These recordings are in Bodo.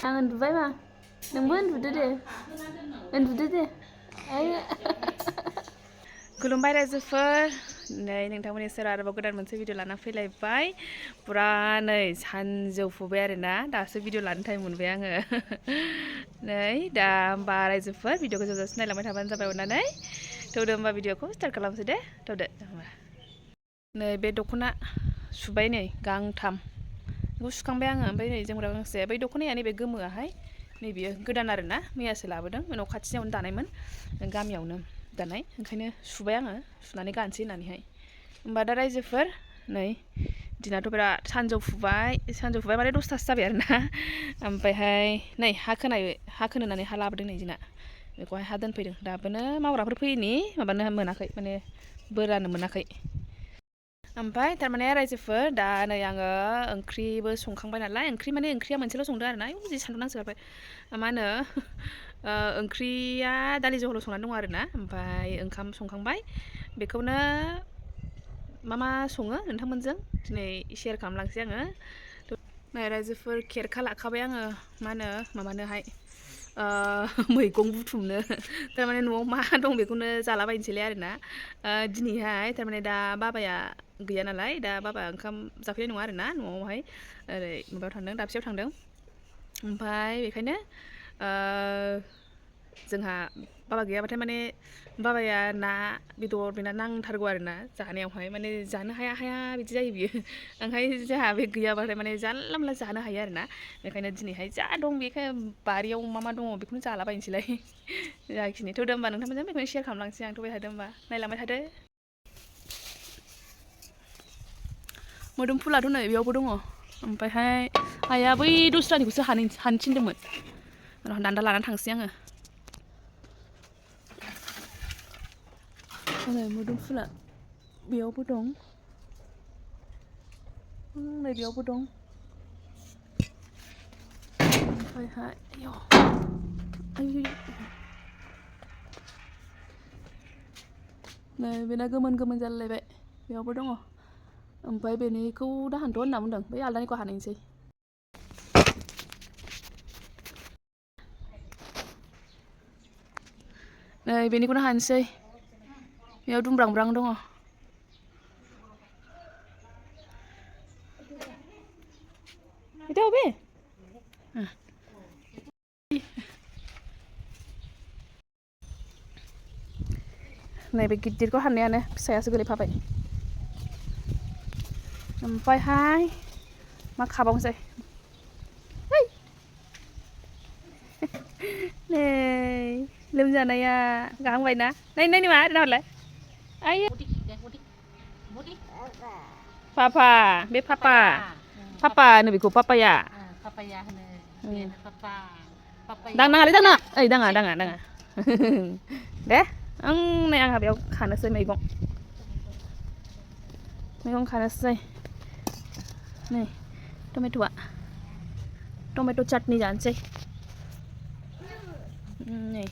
आं उन्दुबाय मा नोंबो उन्दुदो दे खुलुमबाय रायजोफोर नै नोंथांमोननि सेराव आरोबाव गोदान मोनसे भिडिअ लाना फैलायबाय पुरा नै सानजौफुबाय आरोना दासो भिडिअ लानो टाइम मोनबाय आङो नै दा होमबा रायजोफोर भिडिअखौ जोबजासिम नायलांबाय थाबानो जाबाय अननानै थौदो होमबा भिडिअखौ स्टार्ट खालामसै दे थौदो नै बे दख'ना सुबाय नै गांथाम बेखौ सुखांबाय आङो ओमफ्राय नै जोमग्रा गांसे बै दख'नाया नैबे गोमोआहाय नै बियो गोदान आरोना मैयासो लाबोदों न' खाथियावनो दानायमोन गामियावनो दानाय ओंखायनो सुबाय आङो सुनानै गानसै होननानैहाय होमबा दा रायजोफोर नै दिनाथ' बिराद सानजौफुबाय माने 10थासो जाबाय आरोना ओमफ्रायहाय नै हा खोनो होननानै हा लाबोदों नै जोंना बेखौहाय हा दोनफैदों दाबोनो मावग्राफोर फैयैनि माबानो मोनाखै माने बोरानो मोनाखै ओमफ्राय थारमाने रायजोफोर दा नै आङो ओंख्रिबो संखांबाय नालाय ओंख्रिया मोनसेल' संदों आरोना जि सान्दुं नांसोगारबाय मा होनो ओंख्रिया दालि जहल संनानै दं आरोना ओमफ्राय ओंखाम संखांबाय बेखौनो मा सङो नोंथांमोनजों दिनै शेयार खालामलांसै आङो नै रायजोफोर खेरखा लाखाबाय आङो मा होनो माबानोहाय मैगं बुथुमनो थारमाने न'आव मा दं बेखौनो जालाबायनोसैलाय आरोना दिनैहाय थारमाने दा बाबाया गैया नालाय दा बाबा ओंखाम जाफैनाय नङा आरोना न'आवहाय ओरै माबायाव थांदों दाबसेयाव थांदों ओमफ्राय बेखायनो जोंहा बाबा गैयाबाथाय माने बाबाया ना बेदर बेना नांथारगौ आरोना जानायावहाय माने जानो हाया बिदि जायो बियो ओंखायनो जोंहा बे गैयाबाथाय माने जानला मोनला जानो हायो आरोना बेखायनो दिनैहाय जा दं बेखायनो बारियाव मा दङ बेखौनो जालाबायनोसैलाय जाखिनि थौदो होमबा नोंथांमोनजों बेखौनो शेयार खालामलांसै आंथ' बे थादो होमबा नायलांबाय थादो मोदोमफुलाथ' नै बेयावबो दङ ओमफ्रायहाय आइया बै दस्रानिखौसो हानो थिनदोंमोन दान्दा लानानै थांसै आङो नै मोदोमफुला बेयावबो दं नै बेयावबो दं ओमफ्रायहाय नै बेना गोमोन जालायबाय बेयावबो दङ ओमफ्राय बेनिखौ दाहानथ' होनना बुंदों बै आलदानिखौ हानोसै नै बेनिखौनो हानोसै बेयाव दुमब्रांब्रां दङ itu apa? Naibe गिदिरखौ हाननायानो फिसायासो गोलैफाबाय ओमफ्रायहाय मा खाबावनोसै नै लोमजानाया गाहांबायना नायनि मा नालाय आय पापा बे पापा नो बेखौ पापाया दांनाङालै दांनाङा ओइ दाङा दे आं नै आंहा बेयाव खानोसै मैगं खानोसै नै टमेट' चाटनि जानोसै नै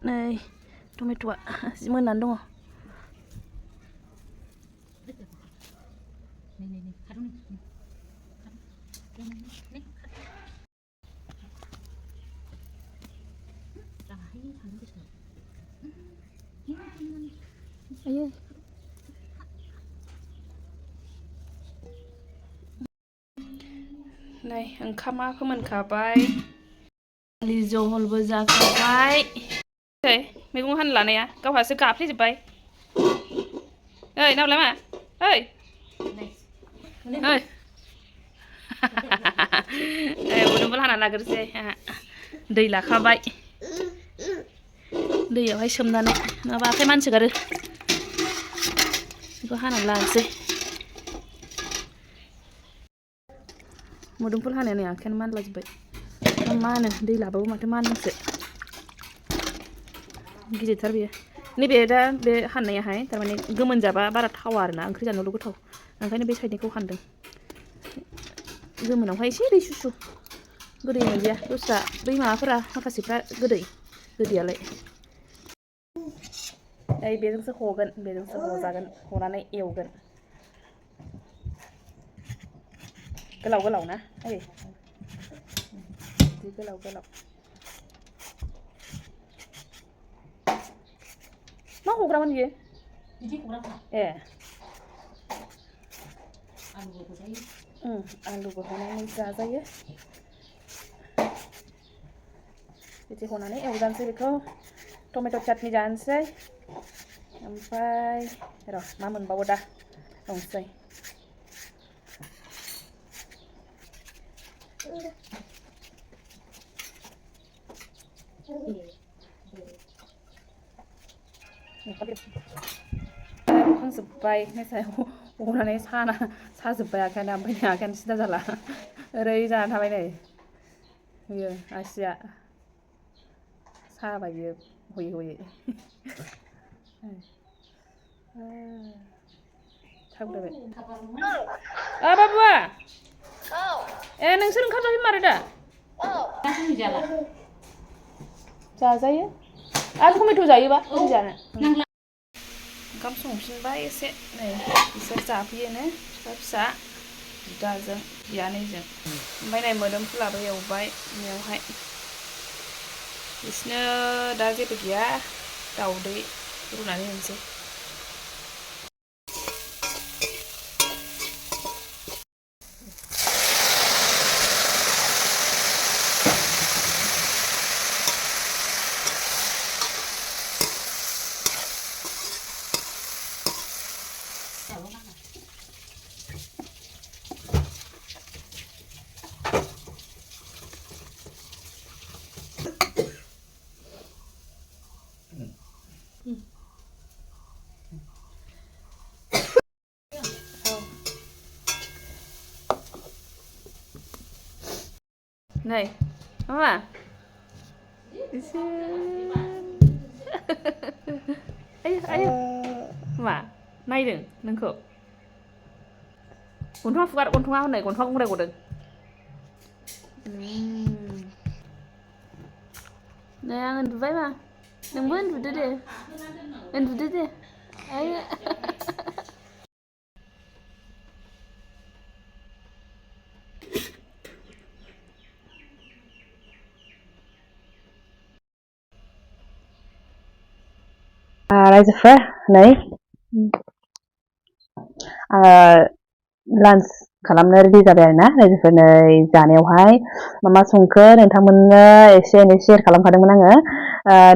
नै टमेट'आ जि मोननानै दङ ayo नै ओंखामा फोमोनखाबाय दालि जहलबो जाखाबाय मैगं हानो लानाया गावहासो गाफ्लेजोब्बाय ओइ नावलाय मा ओइ मोदोमफुल हाना लाग्रोसै आंहा दै लाखाबाय दैयावहाय सोमनानै नङाबा आखाइ मानसोगारो बेखौ हानानै लानोसै मोदोमफुल हानाया नै आखायानो मानलाजोब्बाय मा होनो दै लाबाबो माथो मानोसो गिदिरथार बेयो नैबे दा बे हाननायाहाय थारमाने गोमोन जाबा बारा थावा आरोना ओंख्रि जानोल' गोथाव ओंखायनो बे साइडनिखौ हानदों गोमोनावहाय एसे दै सुसु गोदै मोनजाया दस्रा बै माबाफोरा माखासेफ्रा गोदैयालाय बेजोंसो हगोन बेजोंसो हजागोन हनानै एवगोन गोलाव गोलाव ना ओइ बिदि गोलाव गोलाव मा हग्रामोन बियो बिदि हग्राखा ए आलुबो होजायो आलुबो होनानै जाजायो बिदि होनानै एवजानोसै बेखौ टमेट' चाटनि जानोसै ओमफ्राय र' मा मोनबावो दा दंसै खांजोब्बाय हनानै साजोब्बाय आखायानो ओमफ्राय आखायानो सिदा जाला ओरै जाना थाबाय नै बियो आसिया साबाय बियो हयै हयै थाबथाबाय बाबुआ ए नोंसोर ओंखाम जाफै मारो दा जाजायो आरो टमेट' जायोबा ओरै जानो ओंखाम संफिनबाय एसे नै बिसोर जाफैयोनो फिसा फिसा बिदाजों बियानैजों ओमफ्राय नै मोदोमफुलाबो एवबाय बेयावहाय बिसोरनो दा जेबो गैया दाउदै रुनानै होनोसै नै मामा एसे आयु आयु मा नायदों नोंखौ गन्थङा फुगार गन्थङा हनै गन्थङा गुंग्राय गदों नै आं उन्दुबाय मा नोंबो उन्दुदो दे आयु रायजोफोर नै लान्च खालामनो रेडि जाबाय आरोना रायजोफोर नै जानायावहाय मा संखो नोंथांमोननो एसे एनै शेयार खालामखादोंमोन आङो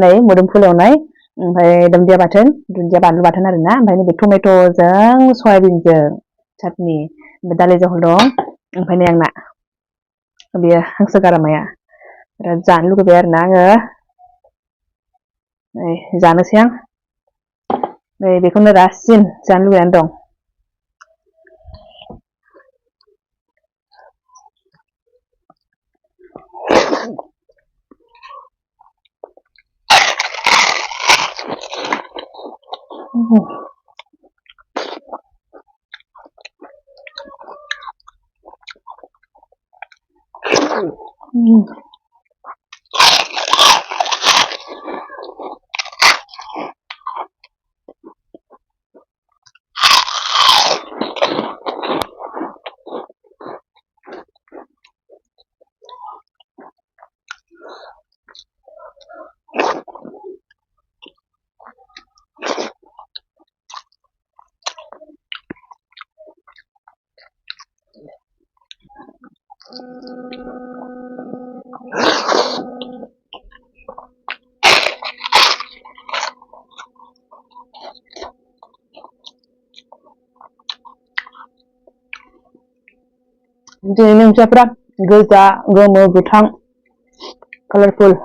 नै मोदोमफुल एवनाय ओमफ्राय दुन्दिया बानलु बाथोन आरोना ओमफ्राय नैबे टमेट'जों सयाबिनजों चाटनि ओमफ्राय दालि जहल दं ओमफ्राय नै आंना बेयो हांसो गारामाया बिराद जानो लुगैबाय आरोना आङो नै जानोसै आं नै बेखौनो रासिन जानो लुगैनानै दं दिनैनि ओंख्रिफोरा गोजा गोमो गोथां कालारफुल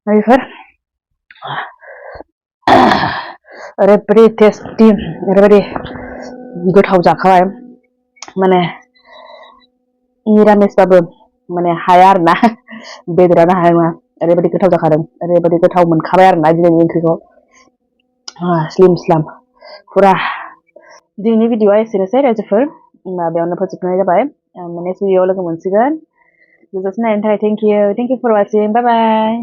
बेफोर ओरैबायदि टेस्टि ओरैबायदि गोथाव जाखाबाय माने निरामिसबाबो माने हाया आरोना बेदरानो हानाय नङा ओरैबायदि गोथाव जाखादों ओरैबायदि गोथाव मोनखाबाय आरोना दिनैनि ओंख्रिखौ स्लिम स्लाम फुरा दिनैनि भिडिअआ एसेनोसै रायजोफोर बेयावनो फोजोबनाय जाबाय नेक्स्ट भिडिअआव लोगो मोनसिगोन जोबजासिम नायनायनि थाखाय thank you for watching bye bye